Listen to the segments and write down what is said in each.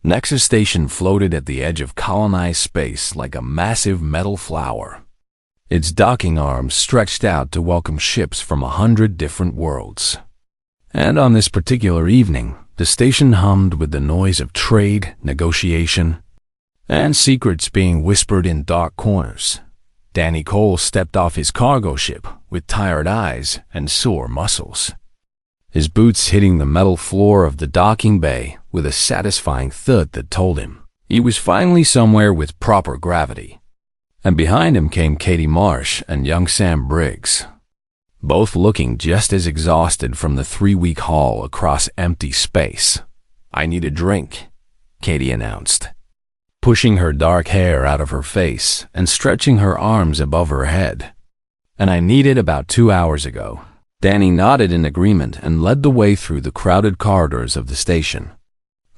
Nexus Station floated at the edge of colonized space like a massive metal flower. Its docking arms stretched out to welcome ships from 100 different worlds. And on this particular evening, the station hummed with the noise of trade, negotiation, and secrets being whispered in dark corners. Danny Cole stepped off his cargo ship with tired eyes and sore muscles, his boots hitting the metal floor of the docking bay with a satisfying thud that told him he was finally somewhere with proper gravity. And behind him came Katie Marsh and young Sam Briggs, both looking just as exhausted from the 3-week haul across empty space. "I need a drink," Katie announced, pushing her dark hair out of her face and stretching her arms above her head. "And I need it about 2 hours ago." Danny nodded in agreement and led the way through the crowded corridors of the station,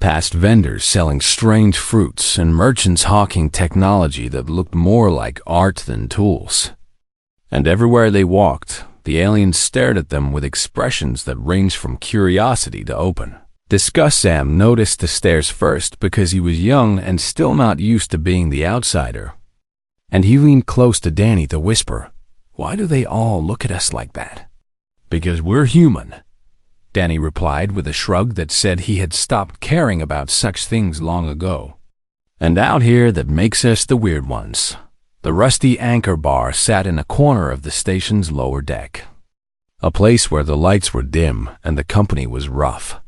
past vendors selling strange fruits and merchants hawking technology that looked more like art than tools. And everywhere they walked, the aliens stared at them with expressions that ranged from curiosity to open disgust. Sam noticed the stares first because he was young and still not used to being the outsider. And he leaned close to Danny to whisper, "Why do they all look at us like that?" "Because we're human," Danny replied with a shrug that said he had stopped caring about such things long ago. "And out here that makes us the weird ones." The rusty anchor bar sat in a corner of the station's lower deck, a place where the lights were dim and the company was rough.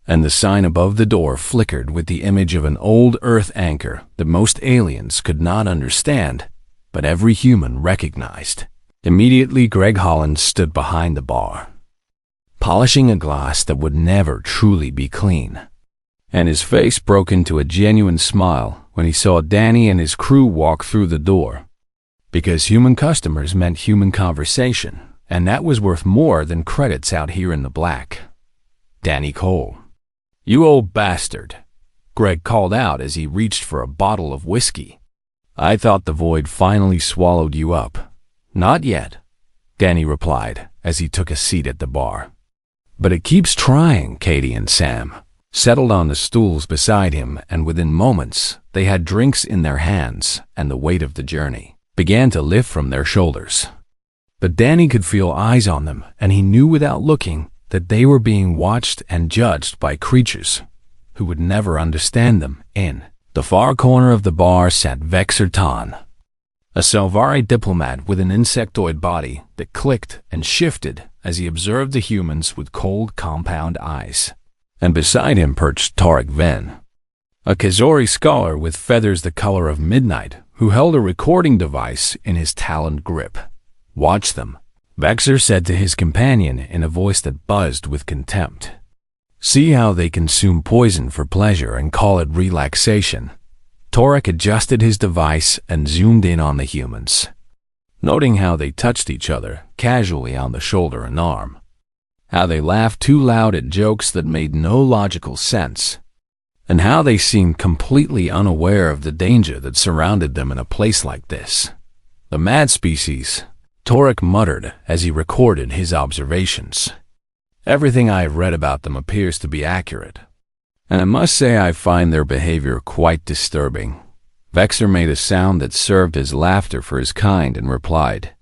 And the sign above the door flickered with the image of an old Earth anchor that most aliens could not understand, but every human recognized. Immediately, Greg Holland stood behind the bar, polishing a glass that would never truly be clean. And his face broke into a genuine smile when he saw Danny and his crew walk through the door. Because human customers meant human conversation, and that was worth more than credits out here in the black. Danny Cole. "You old bastard," Greg called out as he reached for a bottle of whiskey. "I thought the void finally swallowed you up." "Not yet," Danny replied as he took a seat at the bar. "But it keeps trying." Katie and Sam settled on the stools beside him, and within moments they had drinks in their hands and the weight of the journey began to lift from their shoulders. But Danny could feel eyes on them, and he knew without looking that they were being watched and judged by creatures who would never understand them. In the far corner of the bar sat Vexer Tan, a Selvari diplomat with an insectoid body that clicked and shifted as he observed the humans with cold, compound eyes. And beside him perched Tarek Ven, a Kazori scholar with feathers the color of midnight, who held a recording device in his taloned grip. "Watch them," Vexer said to his companion in a voice that buzzed with contempt. "See how they consume poison for pleasure and call it relaxation." Tarek adjusted his device and zoomed in on the humans, noting how they touched each other casually on the shoulder and arm, how they laughed too loud at jokes that made no logical sense, and how they seemed completely unaware of the danger that surrounded them in a place like this. "The mad species," Tarek muttered as he recorded his observations. "Everything I have read about them appears to be accurate, and I must say I find their behavior quite disturbing." Vexer made a sound that served as laughter for his kind and replied,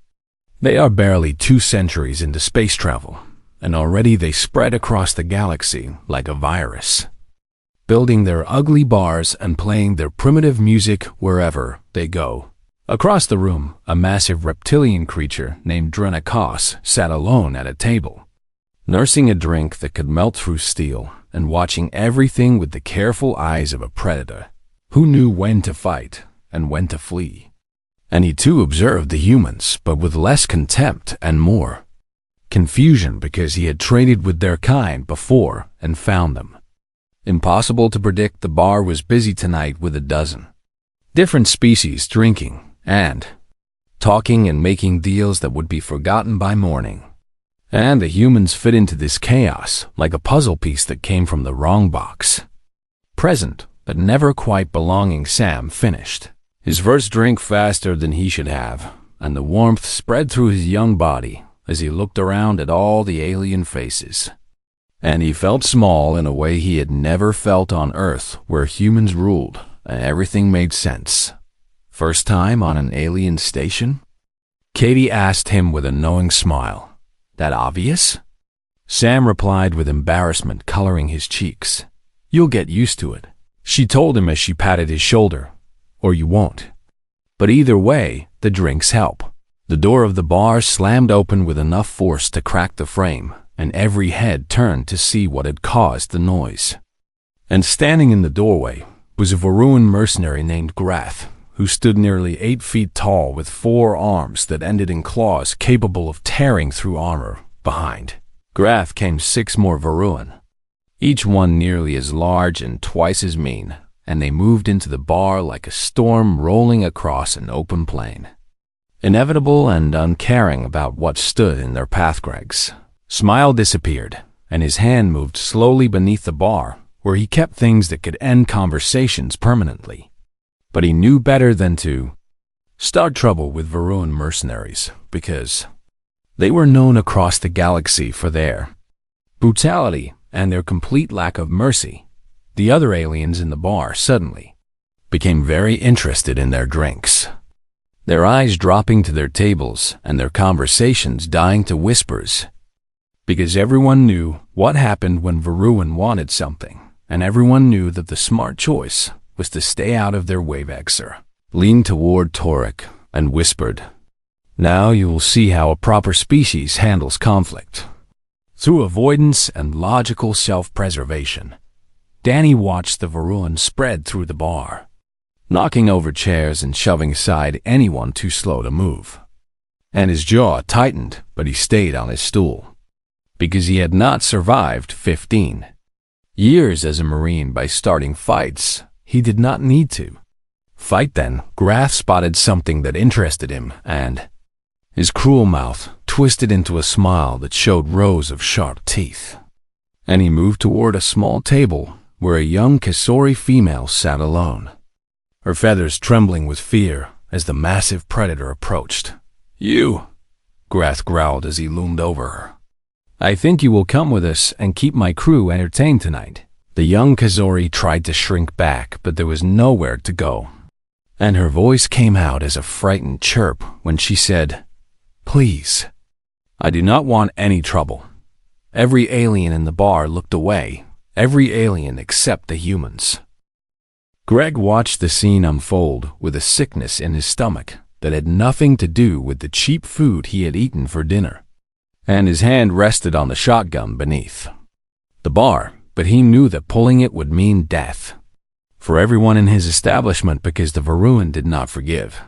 "They are barely 2 centuries into space travel, and already they spread across the galaxy like a virus, building their ugly bars and playing their primitive music wherever they go." Across the room, a massive reptilian creature named Drenakos sat alone at a table, nursing a drink that could melt through steel and watching everything with the careful eyes of a predator who knew when to fight and when to flee. And he too observed the humans, but with less contempt and more confusion, because he had traded with their kind before and found them. Impossible to predict. The bar was busy tonight with a dozen different species drinking and talking and making deals that would be forgotten by morning. And the humans fit into this chaos like a puzzle piece that came from the wrong box. Present, but never quite belonging, Sam finished his first drink faster than he should have, and the warmth spread through his young body as he looked around at all the alien faces. And he felt small in a way he had never felt on Earth, where humans ruled and everything made sense. First time on an alien station? Katie asked him with a knowing smile. That obvious? Sam replied with embarrassment coloring his cheeks. You'll get used to it, she told him as she patted his shoulder. Or you won't. But either way, the drinks help. The door of the bar slammed open with enough force to crack the frame, and every head turned to see what had caused the noise. And standing in the doorway was a Varuan mercenary named Grath, who stood nearly 8 feet tall with 4 arms that ended in claws capable of tearing through armor behind. Grath came 6 more Varuan, each one nearly as large and twice as mean, and they moved into the bar like a storm rolling across an open plain. Inevitable and uncaring about what stood in their path. Greg's smile disappeared, and his hand moved slowly beneath the bar, where he kept things that could end conversations permanently. But he knew better than to start trouble with Varuan mercenaries, because they were known across the galaxy for their brutality and their complete lack of mercy. The other aliens in the bar suddenly became very interested in their drinks, their eyes dropping to their tables and their conversations dying to whispers, because everyone knew what happened when Varuan wanted something, and everyone knew that the smart choice was to stay out of their way. Vexer leaned toward Torek and whispered, Now you will see how a proper species handles conflict. Through avoidance and logical self-preservation, Danny watched the Varuan spread through the bar, knocking over chairs and shoving aside anyone too slow to move. And his jaw tightened, but he stayed on his stool, because he had not survived 15 years as a Marine by starting fights. He did not need to fight then. Grath spotted something that interested him, and his cruel mouth twisted into a smile that showed rows of sharp teeth. And he moved toward a small table where a young Kasori female sat alone, her feathers trembling with fear as the massive predator approached. You, Grath growled as he loomed over her. I think you will come with us and keep my crew entertained tonight. The young Kasori tried to shrink back, but there was nowhere to go, and her voice came out as a frightened chirp when she said, Please, I do not want any trouble. Every alien in the bar looked away, every alien except the humans. Greg watched the scene unfold with a sickness in his stomach that had nothing to do with the cheap food he had eaten for dinner, and his hand rested on the shotgun beneath the bar, but he knew that pulling it would mean death for everyone in his establishment, because the Varuan did not forgive.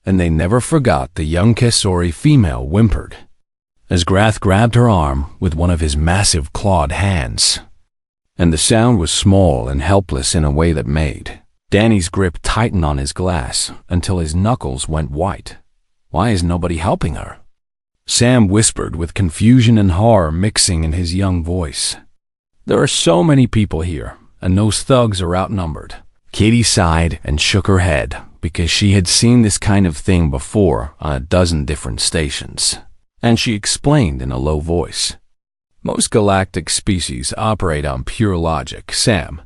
And they never forgot. The young Kasori female whimpered as Grath grabbed her arm with one of his massive clawed hands, and the sound was small and helpless in a way that made Danny's grip tighten on his glass until his knuckles went white. Why is nobody helping her? Sam whispered with confusion and horror mixing in his young voice. There are so many people here, and those thugs are outnumbered. Katie sighed and shook her head, because she had seen this kind of thing before on a dozen different stations, and she explained in a low voice. Most galactic species operate on pure logic, Sam,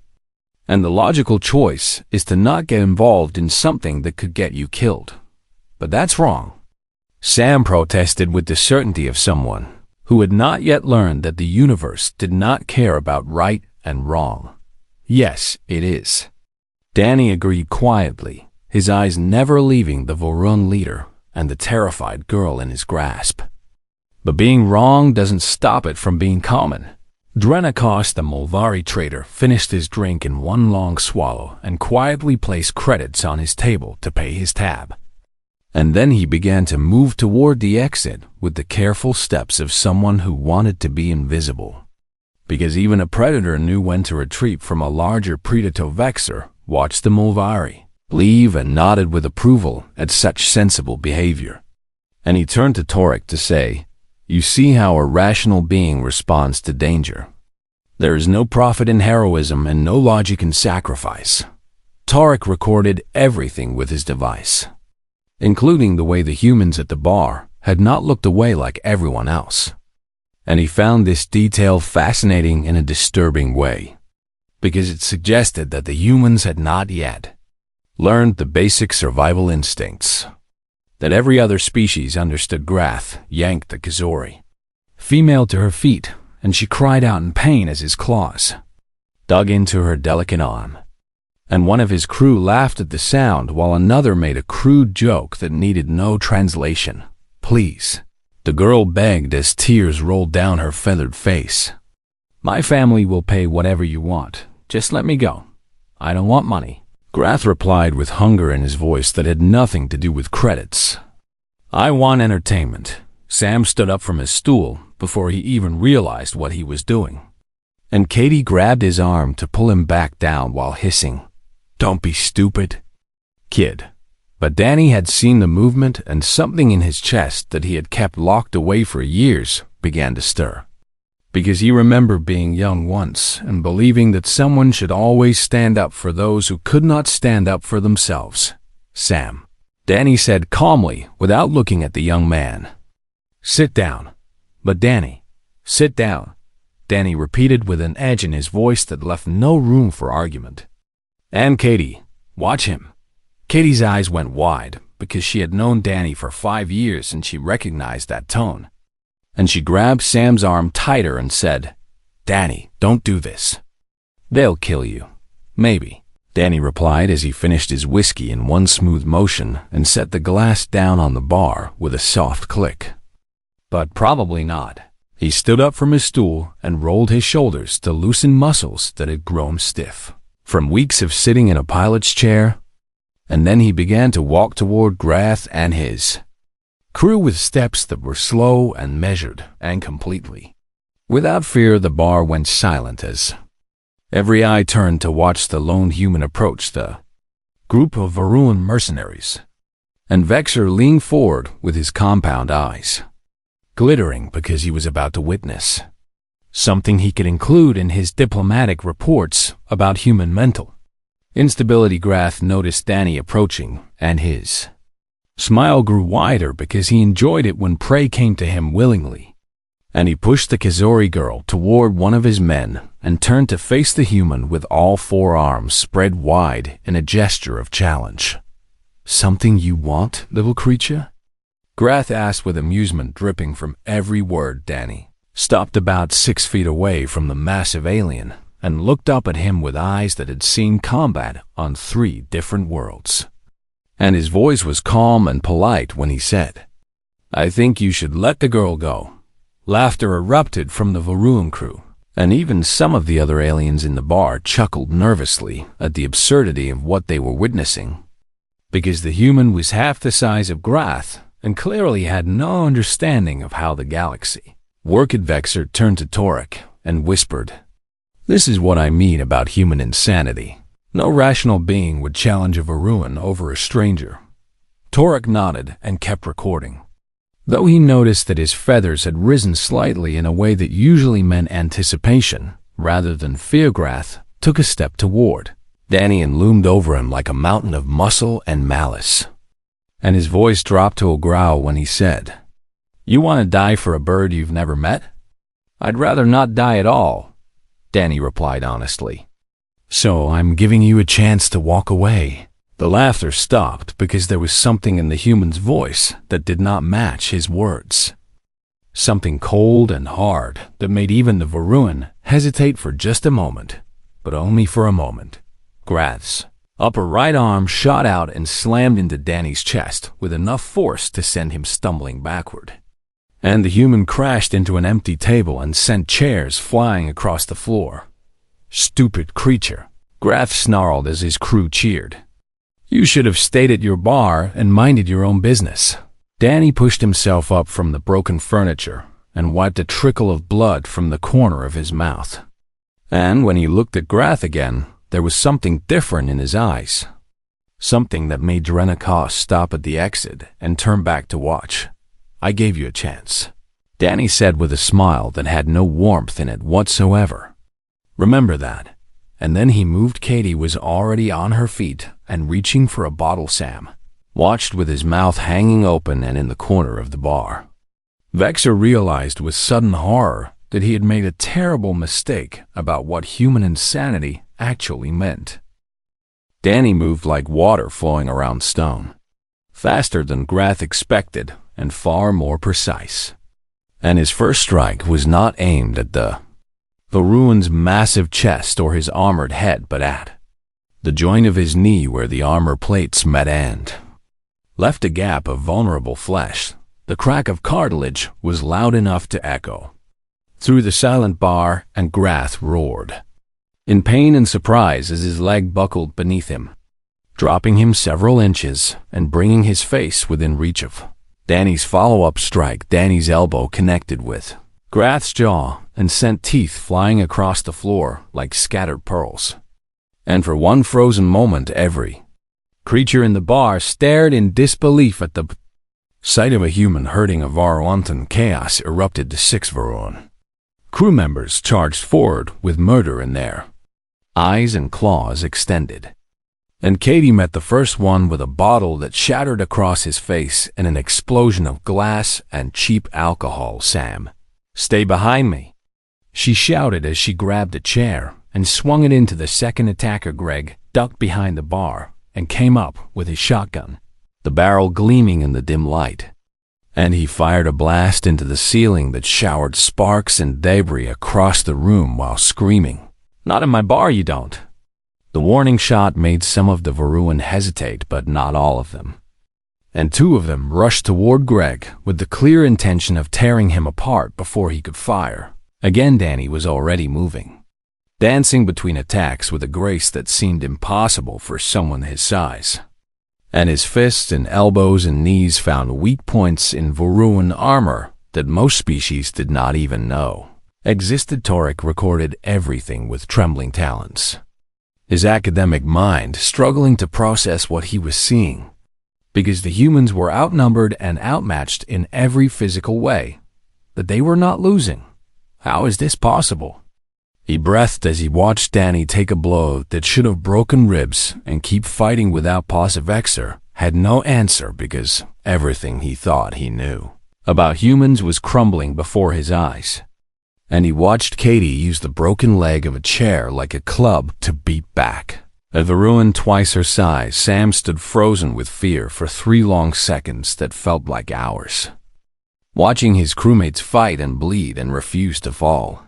and the logical choice is to not get involved in something that could get you killed. But that's wrong. Sam protested with the certainty of someone who had not yet learned that the universe did not care about right and wrong. Yes, it is. Danny agreed quietly, his eyes never leaving the Varuan leader and the terrified girl in his grasp. But being wrong doesn't stop it from being common. Drenakos, the Molvari trader, finished his drink in one long swallow and quietly placed credits on his table to pay his tab. And then he began to move toward the exit with the careful steps of someone who wanted to be invisible. Because even a predator knew when to retreat from a larger predator. Vexer watched the Molvari leave and nodded with approval at such sensible behavior. And he turned to Torek to say, You see how a rational being responds to danger. There is no profit in heroism and no logic in sacrifice. Torek recorded everything with his device, including the way the humans at the bar had not looked away like everyone else. And he found this detail fascinating in a disturbing way, because it suggested that the humans had not yet learned the basic survival instincts that every other species understood. Grath yanked the Kazori female to her feet, and she cried out in pain as his claws dug into her delicate arm. And one of his crew laughed at the sound, while another made a crude joke that needed no translation. "Please," the girl begged as tears rolled down her feathered face. "My family will pay whatever you want. Just let me go. I don't want money." Grath replied with hunger in his voice that had nothing to do with credits. "I want entertainment." Sam stood up from his stool before he even realized what he was doing. And Katie grabbed his arm to pull him back down while hissing, "Don't be stupid, kid." But Danny had seen the movement, and something in his chest that he had kept locked away for years began to stir. Because he remembered being young once and believing that someone should always stand up for those who could not stand up for themselves. "Sam," Danny said calmly without looking at the young man. "Sit down." "But Danny." "Sit down," Danny repeated with an edge in his voice that left no room for argument. "And Katie, watch him." Katie's eyes went wide because she had known Danny for 5 years and she recognized that tone. And she grabbed Sam's arm tighter and said, "Danny, don't do this. They'll kill you." "Maybe," Danny replied as he finished his whiskey in one smooth motion and set the glass down on the bar with a soft click. "But probably not." He stood up from his stool and rolled his shoulders to loosen muscles that had grown stiff from weeks of sitting in a pilot's chair. And then he began to walk toward Grath and his crew with steps that were slow and measured, and completely without fear. The bar went silent as every eye turned to watch the lone human approach the group of Varuan mercenaries. And Vexer leaned forward with his compound eyes glittering because he was about to witness something he could include in his diplomatic reports about human mental instability. Grath noticed Danny approaching, and his smile grew wider because he enjoyed it when prey came to him willingly. And he pushed the Kazori girl toward one of his men and turned to face the human with all 4 arms spread wide in a gesture of challenge. "Something you want, little creature?" Grath asked with amusement dripping from every word. Danny stopped about 6 feet away from the massive alien and looked up at him with eyes that had seen combat on 3 different worlds. And his voice was calm and polite when he said, "I think you should let the girl go." Laughter erupted from the Varuan crew, and even some of the other aliens in the bar chuckled nervously at the absurdity of what they were witnessing. Because the human was half the size of Grath and clearly had no understanding of how the galaxy worked. Vexer turned to Torek and whispered, "This is what I mean about human insanity. No rational being would challenge a Varuan over a stranger." Torek nodded and kept recording, though he noticed that his feathers had risen slightly in a way that usually meant anticipation rather than fear. Grath took a step toward Danny and loomed over him like a mountain of muscle and malice. And his voice dropped to a growl when he said, "You want to die for a bird you've never met?" "I'd rather not die at all," Danny replied honestly. "So I'm giving you a chance to walk away." The laughter stopped because there was something in the human's voice that did not match his words. Something cold and hard that made even the Varuan hesitate for just a moment, but only for a moment. Grath's upper right arm shot out and slammed into Danny's chest with enough force to send him stumbling backward. And the human crashed into an empty table and sent chairs flying across the floor. "Stupid creature," Grath snarled as his crew cheered. "You should have stayed at your bar and minded your own business." Danny pushed himself up from the broken furniture and wiped a trickle of blood from the corner of his mouth. And when he looked at Grath again, there was something different in his eyes. Something that made Drenakos stop at the exit and turn back to watch. "I gave you a chance," Danny said with a smile that had no warmth in it whatsoever. "Remember that." And then he moved. Katie was already on her feet and reaching for a bottle. Sam watched with his mouth hanging open and in the corner of the bar. Vexor realized with sudden horror that he had made a terrible mistake about what human insanity actually meant. Danny moved like water flowing around stone, faster than Grath expected and far more precise. And his first strike was not aimed at the Varuan's massive chest or his armored head, but at the joint of his knee where the armor plates met and left a gap of vulnerable flesh. The crack of cartilage was loud enough to echo through the silent bar, and Grath roared in pain and surprise as his leg buckled beneath him, dropping him several inches and bringing his face within reach of Danny's follow-up strike. Danny's elbow connected with Grath's jaw and sent teeth flying across the floor like scattered pearls. And for one frozen moment, every creature in the bar stared in disbelief at the sight of a human hurting a Varuantan. Chaos erupted to 6 Varuan crew members charged forward with murder in their eyes and claws extended. And Katie met the first one with a bottle that shattered across his face in an explosion of glass and cheap alcohol. "Sam, stay behind me," she shouted as she grabbed a chair and swung it into the second attacker. Greg ducked behind the bar and came up with his shotgun, the barrel gleaming in the dim light. And he fired a blast into the ceiling that showered sparks and debris across the room while screaming, "Not in my bar, you don't." The warning shot made some of the Varuan hesitate, but not all of them. And 2 of them rushed toward Greg with the clear intention of tearing him apart before he could fire. Again, Danny was already moving, dancing between attacks with a grace that seemed impossible for someone his size. And his fists and elbows and knees found weak points in Varuan armor that most species did not even know existed. Torek recorded everything with trembling talons, his academic mind struggling to process what he was seeing, because the humans were outnumbered and outmatched in every physical way, that they were not losing. How is this possible? He breathed as he watched Danny take a blow that should have broken ribs and keep fighting without pause. Vexor had no answer because everything he thought he knew about humans was crumbling before his eyes. And he watched Katie use the broken leg of a chair like a club to beat back. A Varuan twice her size, Sam stood frozen with fear for 3 long seconds that felt like hours, watching his crewmates fight and bleed and refuse to fall.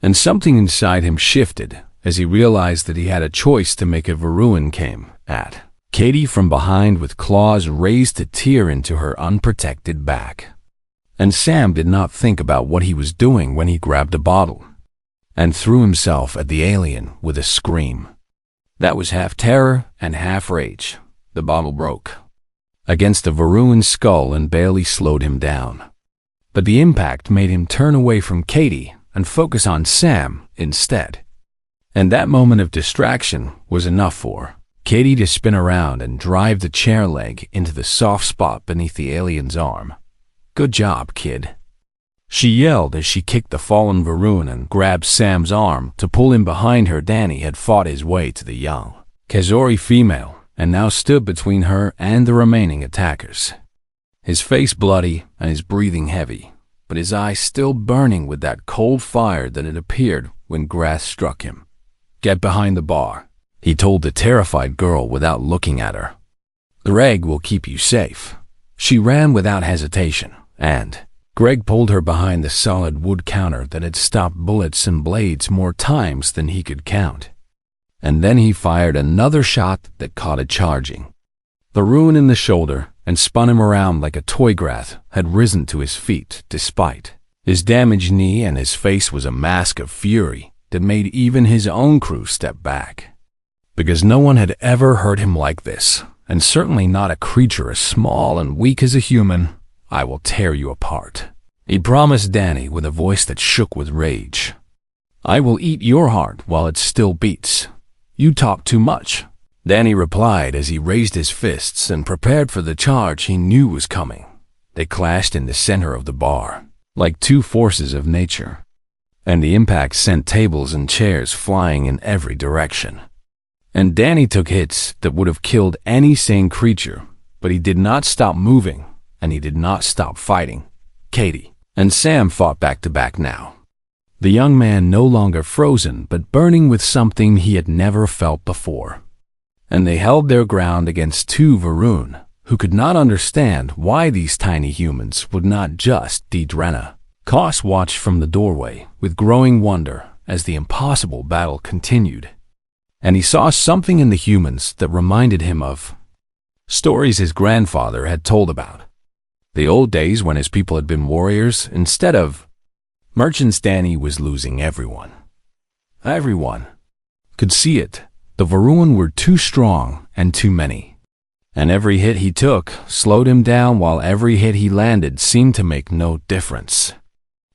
And something inside him shifted as he realized that he had a choice to make. A Varuan came at Katie from behind with claws raised to tear into her unprotected back. And Sam did not think about what he was doing when he grabbed a bottle and threw himself at the alien with a scream that was half terror and half rage. The bottle broke against a Varuan's skull and barely slowed him down, but the impact made him turn away from Katie and focus on Sam instead. And that moment of distraction was enough for Katie to spin around and drive the chair leg into the soft spot beneath the alien's arm. "Good job, kid," she yelled as she kicked the fallen Varuan and grabbed Sam's arm to pull him behind her. Danny had fought his way to the young Khazari female and now stood between her and the remaining attackers, his face bloody and his breathing heavy, but his eyes still burning with that cold fire that had appeared when Grath struck him. "Get behind the bar," he told the terrified girl without looking at her. "The reg will keep you safe." She ran without hesitation, and Greg pulled her behind the solid wood counter that had stopped bullets and blades more times than he could count. And then he fired another shot that caught it charging the Varuan in the shoulder and spun him around like a toy. Grath had risen to his feet despite his damaged knee, and his face was a mask of fury that made even his own crew step back, because no one had ever hurt him like this, and certainly not a creature as small and weak as a human. "I will tear you apart," he promised Danny with a voice that shook with rage. "I will eat your heart while it still beats. You talk too much," Danny replied as he raised his fists and prepared for the charge he knew was coming. They clashed in the center of the bar, like 2 forces of nature, and the impact sent tables and chairs flying in every direction. And Danny took hits that would have killed any sane creature, but he did not stop moving, and he did not stop fighting. Katie and Sam fought back to back now. The young man no longer frozen, but burning with something he had never felt before. And they held their ground against two Varun, who could not understand why these tiny humans would not just Drena. Kos watched from the doorway with growing wonder as the impossible battle continued. And he saw something in the humans that reminded him of stories his grandfather had told about. The old days when his people had been warriors instead of merchants. Danny was losing everyone. Everyone could see it. The Varun were too strong and too many. And every hit he took slowed him down, while every hit he landed seemed to make no difference.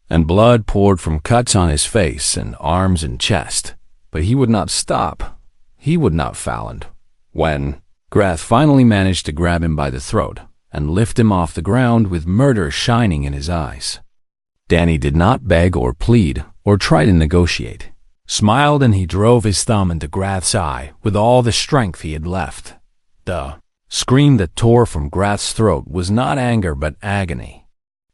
And blood poured from cuts on his face and arms and chest. But he would not stop. He would not Falland. When Grath finally managed to grab him by the throat and lift him off the ground with murder shining in his eyes. Danny did not beg or plead or try to negotiate. Smiled, and he drove his thumb into Grath's eye with all the strength he had left. The scream that tore from Grath's throat was not anger but agony.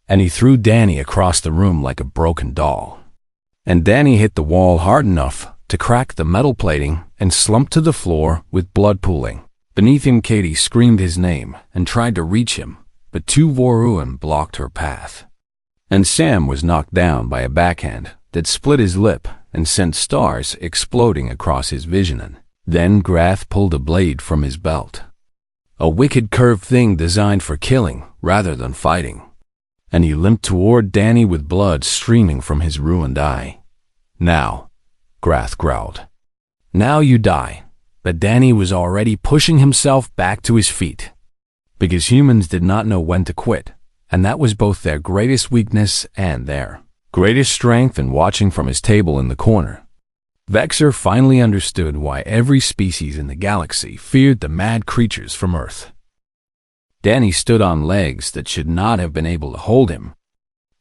And he threw Danny across the room like a broken doll. And Danny hit the wall hard enough to crack the metal plating and slumped to the floor with blood pooling. Beneath him, Katie screamed his name and tried to reach him, but two Varun blocked her path. And Sam was knocked down by a backhand that split his lip and sent stars exploding across his vision. Then Grath pulled a blade from his belt. A wicked curved thing designed for killing rather than fighting. And he limped toward Danny with blood streaming from his ruined eye. "Now," Grath growled. "Now you die." But Danny was already pushing himself back to his feet. Because humans did not know when to quit, and that was both their greatest weakness and their greatest strength. And watching from his table in the corner, Vexer finally understood why every species in the galaxy feared the mad creatures from Earth. Danny stood on legs that should not have been able to hold him,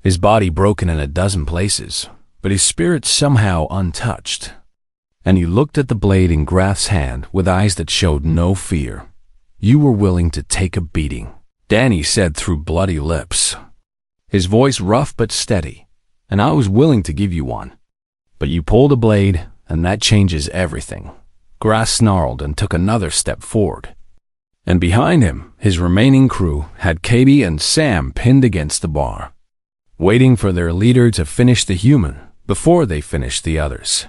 his body broken in a dozen places, but his spirit somehow untouched. And he looked at the blade in Grath's hand with eyes that showed no fear. "You were willing to take a beating," Danny said through bloody lips, his voice rough but steady. "And I was willing to give you one. But you pulled a blade, and that changes everything." Grath snarled and took another step forward. And behind him, his remaining crew had Katie and Sam pinned against the bar, waiting for their leader to finish the human before they finished the others.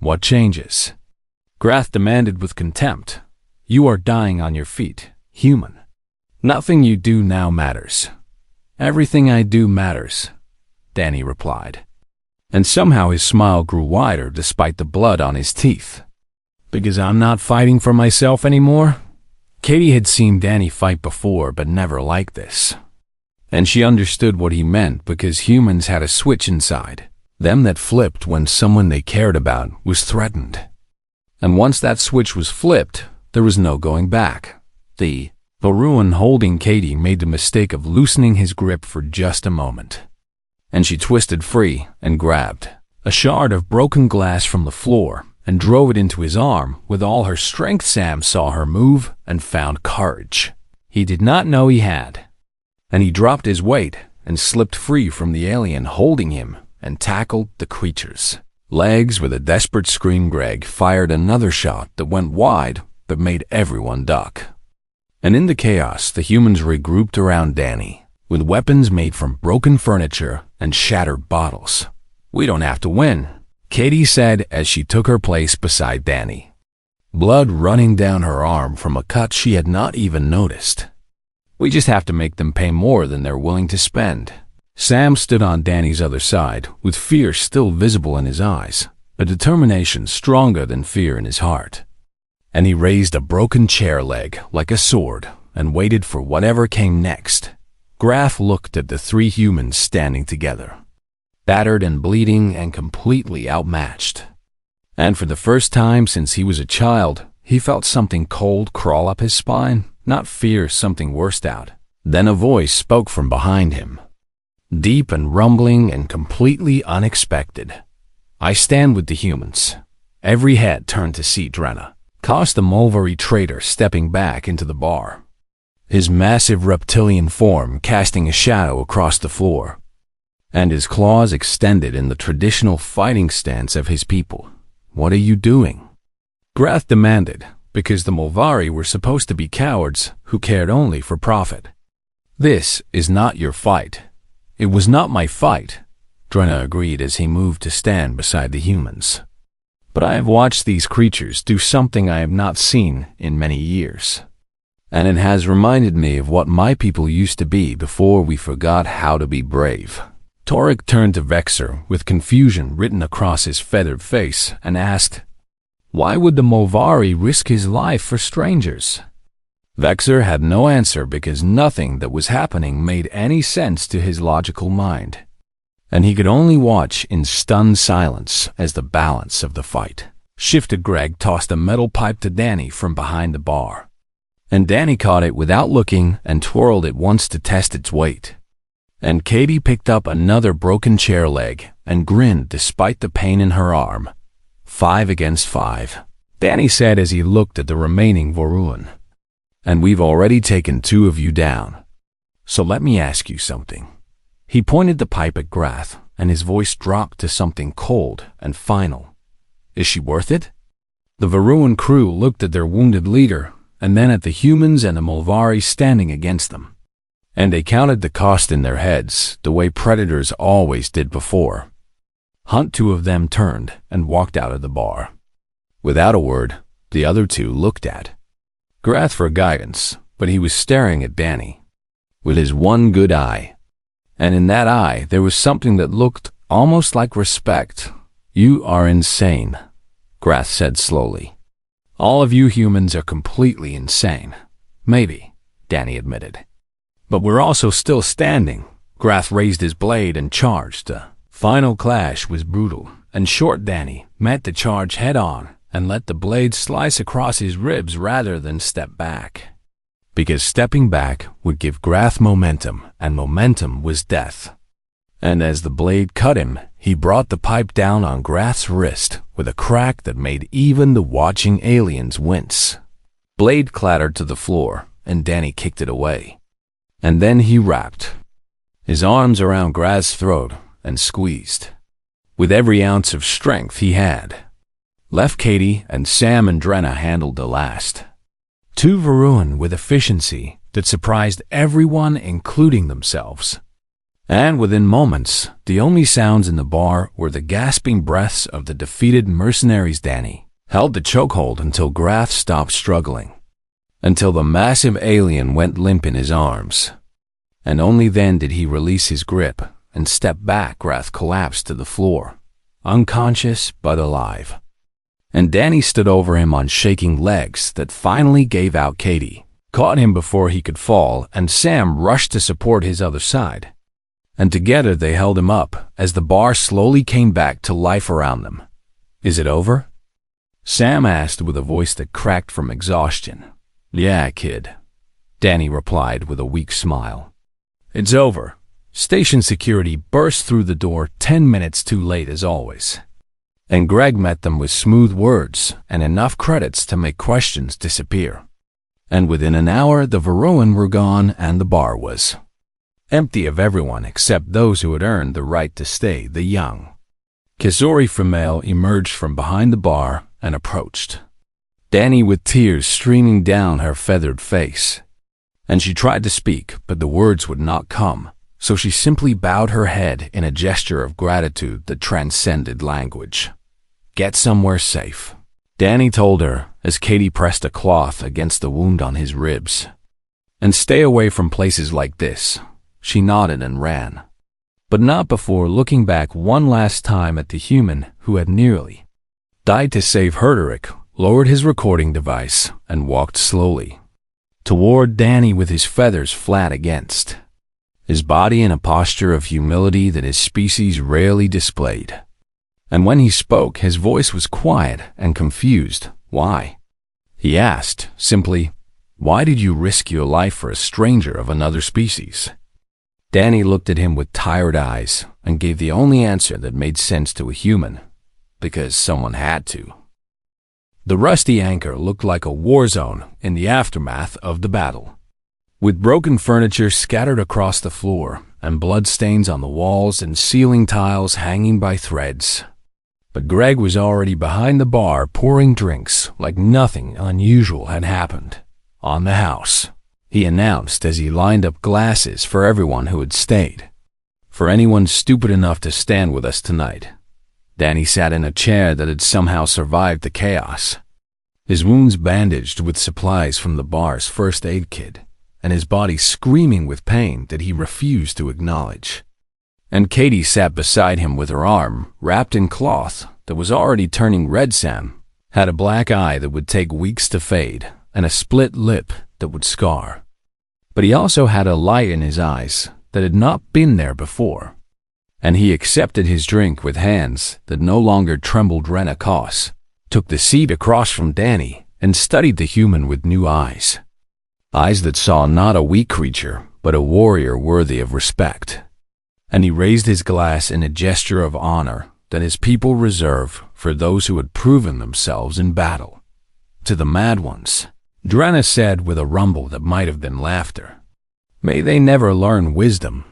"What changes?" Grath demanded with contempt. "You are dying on your feet, human. Nothing you do now matters." "Everything I do matters," Danny replied. And somehow his smile grew wider despite the blood on his teeth. "Because I'm not fighting for myself anymore?" Katie had seen Danny fight before, but never like this. And she understood what he meant, because humans had a switch inside them that flipped when someone they cared about was threatened. And once that switch was flipped, there was no going back. The Varun holding Katie made the mistake of loosening his grip for just a moment. And she twisted free and grabbed a shard of broken glass from the floor and drove it into his arm with all her strength. Sam saw her move and found courage he did not know he had. And he dropped his weight and slipped free from the alien holding him and tackled the creature's legs. With a desperate scream, Greg fired another shot that went wide but made everyone duck. And in the chaos, the humans regrouped around Danny with weapons made from broken furniture and shattered bottles. "We don't have to win," Katie said as she took her place beside Danny, blood running down her arm from a cut she had not even noticed. "We just have to make them pay more than they're willing to spend." Sam stood on Danny's other side, with fear still visible in his eyes, a determination stronger than fear in his heart. And he raised a broken chair leg like a sword and waited for whatever came next. Grath looked at the three humans standing together, battered and bleeding and completely outmatched. And for the first time since he was a child, he felt something cold crawl up his spine, not fear, something worse out. Then a voice spoke from behind him, deep and rumbling and completely unexpected. "I stand with the humans." Every head turned to see Drena, Kos the Mulvery traitor, stepping back into the bar, his massive reptilian form casting a shadow across the floor. and his claws extended in the traditional fighting stance of his people. "What are you doing?" Grath demanded, because the Molvari were supposed to be cowards who cared only for profit. "This is not your fight." "It was not my fight," Drena agreed as he moved to stand beside the humans. "But I have watched these creatures do something I have not seen in many years. And it has reminded me of what my people used to be before we forgot how to be brave." Torek turned to Vexer with confusion written across his feathered face and asked, "Why would the Molvari risk his life for strangers?" Vexer had no answer because nothing that was happening made any sense to his logical mind, and he could only watch in stunned silence as the balance of the fight shifted. Greg tossed a metal pipe to Danny from behind the bar, and Danny caught it without looking and twirled it once to test its weight. And Katie picked up another broken chair leg and grinned despite the pain in her arm. 5 against 5, Danny said as he looked at the remaining Voruan. "And we've already taken 2 of you down. So let me ask you something." He pointed the pipe at Grath, and his voice dropped to something cold and final. "Is she worth it?" The Voruan crew looked at their wounded leader, and then at the humans and the Molvari standing against them. And they counted the cost in their heads the way predators always did before. 2 of them turned and walked out of the bar. Without a word, the other 2 looked at Grath for guidance, but he was staring at Danny with his one good eye. And in that eye there was something that looked almost like respect. "You are insane," Grath said slowly. "All of you humans are completely insane." "Maybe," Danny admitted. "But we're also still standing." Grath raised his blade and charged. The final clash was brutal, and Short Danny met the charge head-on and let the blade slice across his ribs rather than step back. Because stepping back would give Grath momentum, and momentum was death. And as the blade cut him, he brought the pipe down on Grath's wrist with a crack that made even the watching aliens wince. Blade clattered to the floor, and Danny kicked it away. And then he wrapped his arms around Grath's throat and squeezed with every ounce of strength he had. Left Katie and Sam and Drena handled the last. 2 Voruan with efficiency that surprised everyone, including themselves. And within moments, the only sounds in the bar were the gasping breaths of the defeated mercenaries. Danny held the chokehold until Grath stopped struggling, until the massive alien went limp in his arms. And only then did he release his grip and step back. Grath collapsed to the floor, unconscious but alive. And Danny stood over him on shaking legs that finally gave out. Katie caught him before he could fall, and Sam rushed to support his other side. And together they held him up as the bar slowly came back to life around them. "Is it over?" Sam asked with a voice that cracked from exhaustion. "Yeah, kid," Danny replied with a weak smile. "It's over." Station security burst through the door 10 minutes too late as always. And Greg met them with smooth words and enough credits to make questions disappear. And within an hour the Voruan were gone and the bar was empty of everyone except those who had earned the right to stay. The young Kizori female emerged from behind the bar and approached Danny with tears streaming down her feathered face. And she tried to speak, but the words would not come, so she simply bowed her head in a gesture of gratitude that transcended language. "Get somewhere safe," Danny told her as Katie pressed a cloth against the wound on his ribs. "And stay away from places like this." She nodded and ran, but not before looking back one last time at the human who had nearly died to save Herderic, lowered his recording device, and walked slowly toward Danny with his feathers flat against his body in a posture of humility that his species rarely displayed. And when he spoke, his voice was quiet and confused. "Why?" he asked, simply, "Why did you risk your life for a stranger of another species?" Danny looked at him with tired eyes and gave the only answer that made sense to a human. Because someone had to. The rusty anchor looked like a war zone in the aftermath of the battle, with broken furniture scattered across the floor and bloodstains on the walls and ceiling tiles hanging by threads. But Greg was already behind the bar pouring drinks like nothing unusual had happened. "On the house," he announced as he lined up glasses for everyone who had stayed. "For anyone stupid enough to stand with us tonight." Danny sat in a chair that had somehow survived the chaos. His wounds bandaged with supplies from the bar's first aid kit, and his body screaming with pain that he refused to acknowledge. And Katie sat beside him with her arm wrapped in cloth that was already turning red. Sam had a black eye that would take weeks to fade and a split lip that would scar. But he also had a light in his eyes that had not been there before. And he accepted his drink with hands that no longer trembled. Rena Koss took the seat across from Danny and studied the human with new eyes. Eyes that saw not a weak creature, but a warrior worthy of respect. And he raised his glass in a gesture of honor that his people reserve for those who had proven themselves in battle. "To the mad ones," Drenna said with a rumble that might have been laughter. "May they never learn wisdom."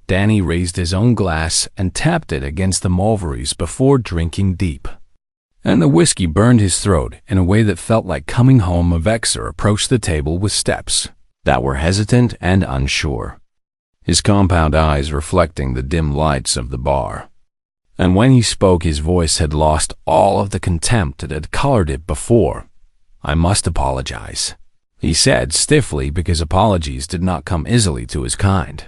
Danny raised his own glass and tapped it against the mulberries before drinking deep. And the whiskey burned his throat in a way that felt like coming home. Vexer approached the table with steps that were hesitant and unsure, his compound eyes reflecting the dim lights of the bar. And when he spoke, his voice had lost all of the contempt that had colored it before. "I must apologize," he said stiffly, because apologies did not come easily to his kind.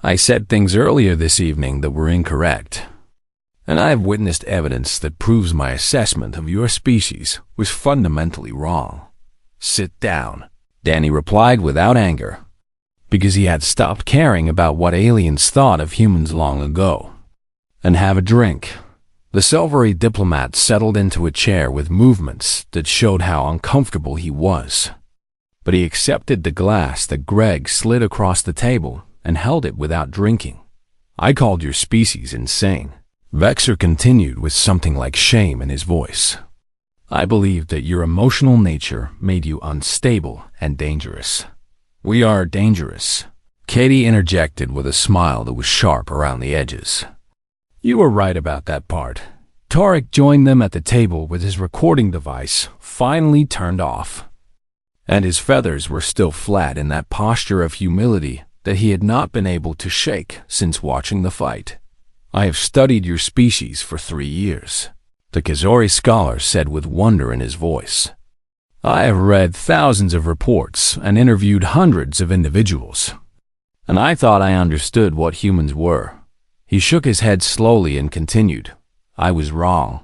"I said things earlier this evening that were incorrect, and I have witnessed evidence that proves my assessment of your species was fundamentally wrong." "Sit down," Danny replied without anger, because he had stopped caring about what aliens thought of humans long ago. "And have a drink." The silvery diplomat settled into a chair with movements that showed how uncomfortable he was. But he accepted the glass that Greg slid across the table and held it without drinking. "I called your species insane," Vexer continued with something like shame in his voice. "I believed that your emotional nature made you unstable and dangerous." "We are dangerous," Katie interjected with a smile that was sharp around the edges. "You were right about that part." Tarek joined them at the table with his recording device finally turned off. And his feathers were still flat in that posture of humility that he had not been able to shake since watching the fight. "I have studied your species for 3 years," the Kazori scholar said with wonder in his voice. "I have read thousands of reports and interviewed hundreds of individuals, and I thought I understood what humans were." He shook his head slowly and continued, "I was wrong.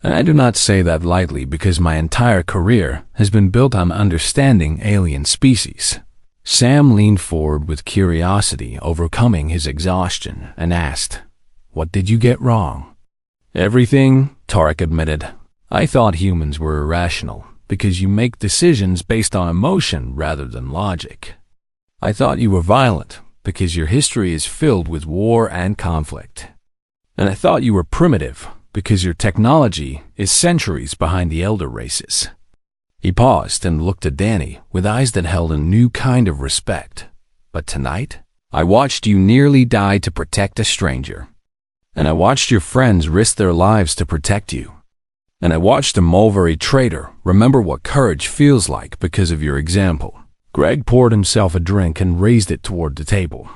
And I do not say that lightly, because my entire career has been built on understanding alien species." Sam leaned forward with curiosity overcoming his exhaustion and asked, "What did you get wrong?" "Everything," Tarek admitted. "I thought humans were irrational because you make decisions based on emotion rather than logic. I thought you were violent because your history is filled with war and conflict. And I thought you were primitive because your technology is centuries behind the elder races." He paused and looked at Danny with eyes that held a new kind of respect. "But tonight, I watched you nearly die to protect a stranger. And I watched your friends risk their lives to protect you. And I watched a Mulberry traitor remember what courage feels like because of your example." Greg poured himself a drink and raised it toward the table.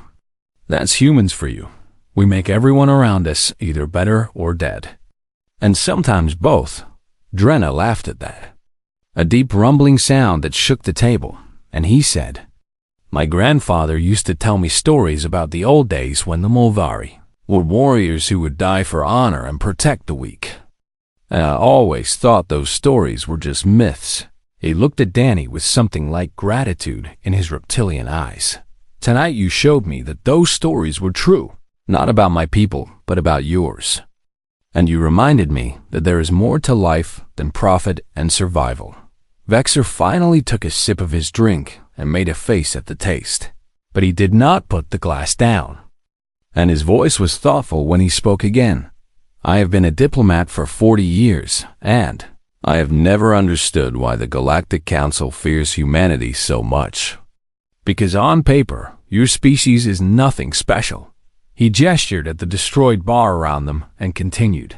"That's humans for you. We make everyone around us either better or dead. And sometimes both." Drenna laughed at that, a deep rumbling sound that shook the table, and he said, "My grandfather used to tell me stories about the old days when the Mulvari were warriors who would die for honor and protect the weak. And I always thought those stories were just myths." He looked at Danny with something like gratitude in his reptilian eyes. "Tonight you showed me that those stories were true, not about my people, but about yours. And you reminded me that there is more to life than profit and survival." Vexer finally took a sip of his drink and made a face at the taste, but he did not put the glass down. And his voice was thoughtful when he spoke again. "I have been a diplomat for 40 years, and I have never understood why the Galactic Council fears humanity so much. Because on paper, Your species is nothing special." He gestured at the destroyed bar around them and continued.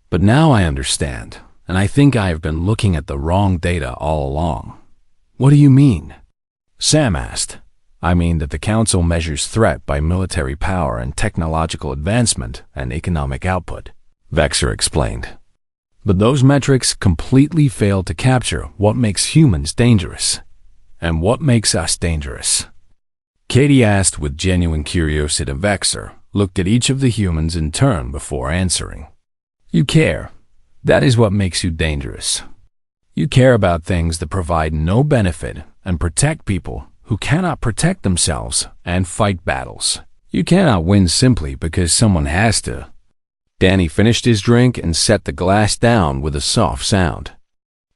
"But now I understand, and I think I have been looking at the wrong data all along." "What do you mean?" Sam asked. "I mean that the Council measures threat by military power and technological advancement and economic output," Vexer explained. "But those metrics completely fail to capture what makes humans dangerous. And what makes us dangerous?" Katie asked with genuine curiosity. Vexer looked at each of the humans in turn before answering. "You care. That is what makes you dangerous. You care about things that provide no benefit and protect people who cannot protect themselves and fight battles. You cannot win simply because someone has to." Danny finished his drink and set the glass down with a soft sound.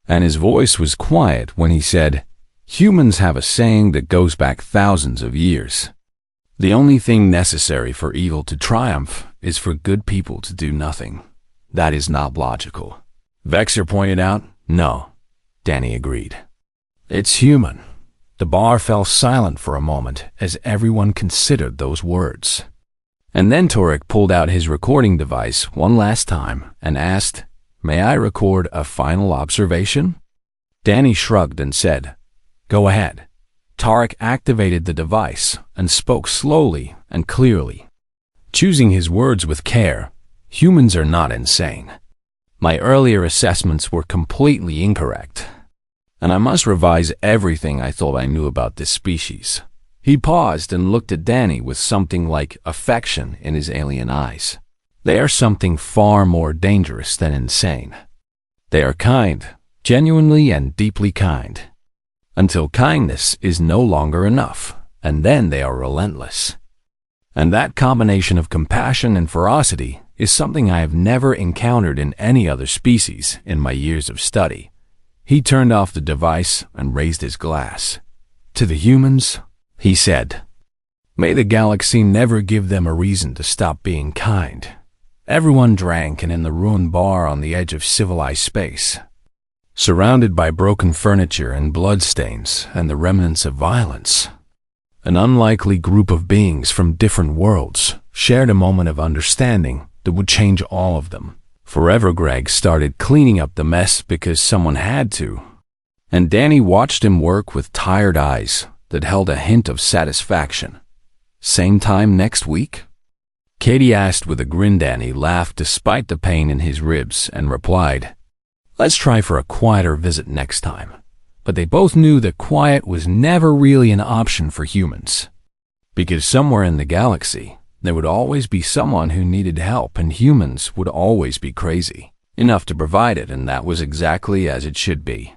And his voice was quiet when he said, "Humans have a saying that goes back thousands of years. The only thing necessary for evil to triumph is for good people to do nothing. That is not logical." Vexer pointed out. "No," Danny agreed. "It's human." The bar fell silent for a moment as everyone considered those words. And then Torek pulled out his recording device one last time and asked, "May I record a final observation?" Danny shrugged and said, "Go ahead." Tarek activated the device and spoke slowly and clearly, choosing his words with care. "Humans are not insane. My earlier assessments were completely incorrect, and I must revise everything I thought I knew about this species." He paused and looked at Danny with something like affection in his alien eyes. "They are something far more dangerous than insane. They are kind, genuinely and deeply kind, until kindness is no longer enough, and then they are relentless. And that combination of compassion and ferocity is something I have never encountered in any other species in my years of study." He turned off the device and raised his glass. "To the humans," he said, "may the galaxy never give them a reason to stop being kind." Everyone drank, and in the ruined bar on the edge of civilized space, surrounded by broken furniture and bloodstains and the remnants of violence, an unlikely group of beings from different worlds shared a moment of understanding that would change all of them. Forever Greg started cleaning up the mess because someone had to, and Danny watched him work with tired eyes that held a hint of satisfaction. "Same time next week?" Katie asked with a grin. Danny laughed despite the pain in his ribs and replied, "Let's try for a quieter visit next time." But they both knew that quiet was never really an option for humans, because somewhere in the galaxy, there would always be someone who needed help, and humans would always be crazy enough to provide it, and that was exactly as it should be.